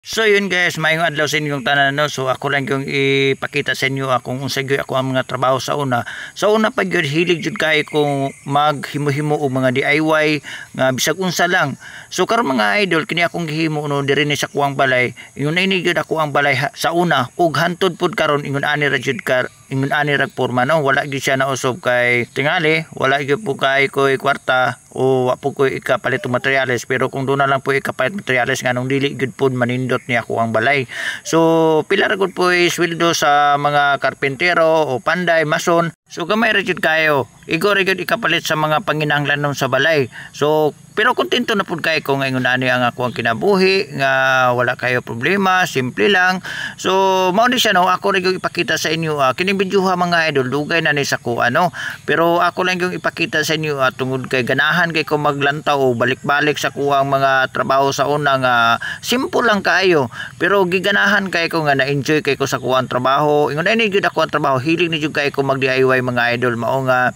So yun guys, maayong adlaw sa inyong tanan no. So ako lang yung ipakita sa inyo kung unsa gyud ako ang mga trabaho sa una. Sa una pa gyud hilig jud kay kung maghimo-himo og mga DIY nga bisag unsa lang. So karon mga idol kini akong gihimo no diri ni sa kuwang balay. Ingon ini gyud ako ang balay sa una ug hantod pud karon ingon ani ra jud ingon ani ra porma no. Wala gyud siya nausob kay tingali, wala gyud po kay koy kwarta o wa po ko ikapalit og materyales, pero kung doon na lang po ikapalit materyales nganong dili gud pod manindot ni ako ang balay. So pila ra gud po sweldo sa mga karpentero o panday, mason. So gamay ra jud kayo. Igo ra jud ikapalit sa mga panginahanglanon sa balay. So pero kontento na pud kay ko nga ingon ani ang ako ang kinabuhi nga wala kayo problema, simple lang. So mao ni siya no, ako ra gyud ipakita sa inyo kining video mga idol, dugay na ni sa ko ano. Pero ako lang yung ipakita sa inyo tungod kay ganahan kay ko maglantaw o balik-balik sa kuwang mga trabaho sa una nga simple lang kaayo. Pero giganahan kay ko nga na-enjoy kay ko sa kuwang trabaho. Ingon ani gyud ako ang trabaho, hilig ni jud kay ko mag-DIY mga idol. Mao nga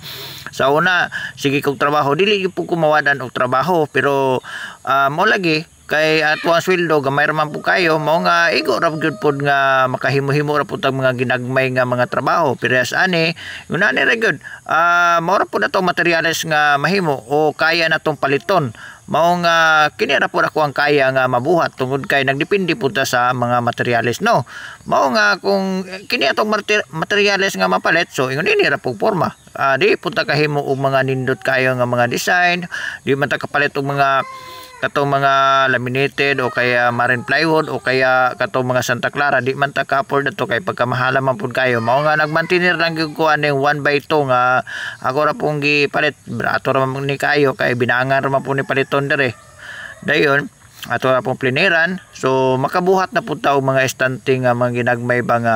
sa una sige kog trabaho, dili gyud ko mawadan og trabaho, pero mao lagi kay ato ang sweldo gamay ra man po kayo. Mao nga igo ra gyud pod nga makahimo-himo ra pud ang mga ginagmay nga mga trabaho. Pero ani una ni ra gyud mao ra pud ato materyales nga mahimo o kaya natong paliton. Mao nga kini ra pud ako ang kaya nga mabuhat tungod kay nagdepende pud ta sa mga materyales no. Mao nga kung kini atong materyales nga mapalit, so ingon ini ra pud porma. Di pud ta kahimo og mga nindot kayo nga mga design, di man ta kapalit og mga katong mga laminated o kaya marine plywood o kaya katong mga Santa Clara, di man ta ka-afford ato kay pagkamahala man pud kayo. Mao nga nagmantinir lang gyud ko aning 1x2 nga ako ra pong gipalit. Ato ra man ni kayo kay binangan ra man po ni paliton dire. Dayon ato ra pong pliniran, so makabuhat na pud ta og mga estante nga mga ginagmay ba nga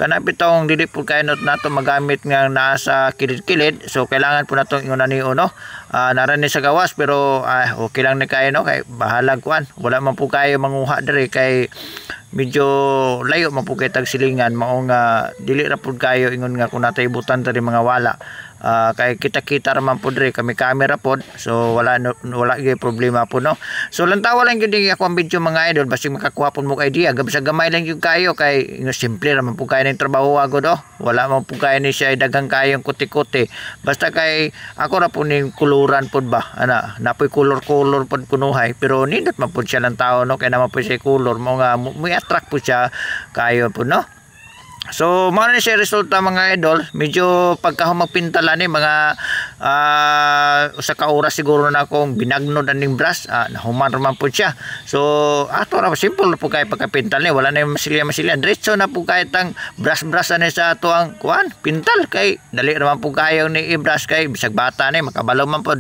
kanapit taong dili pud kayo nato magamit nga nasa kilid-kilid. So kailangan po natong ingon ani no. Naran ni sa gawas pero okay lang ni kayo no, kay bahalag kuan. Wala man po kayo manguha dire kay medyo layo man po kay tagsilingan. Mao nga dili ra pud kayo ingon nga kung natay ibutan ta mga wala. Kay kita-kita ra man pud dire kami camera pod, so wala gyud problema po no. So lantawa lang gyud ako ang video mga idol, basta makakuha pud mo kay idea gabi sa gamay lang gyud kayo kay simple ra man po kayo ning trabaho agod oh. Wala man po kayo ni siya daghang kayong kuti-kuti. Basta kay ako ra po ning kuluran pod ba ana napoy color pod kunuhay, pero nindot man pud siya lang tao no, kay naman po siya color mo nga muy attract po siya kayo po no. So mao na siya resulta mga idol. Medyo pagka magpintala ni mga usa ka oras siguro na akong binagnod aning brush, nahuman man po siya. So ato ra simple po kay pagkapintal ni, wala na masilya diretso na po kay tang brush ani sa ato ang kuan pintal kay dali ra man po kayo ni i-brush kay bisag bata ni makabalo man po.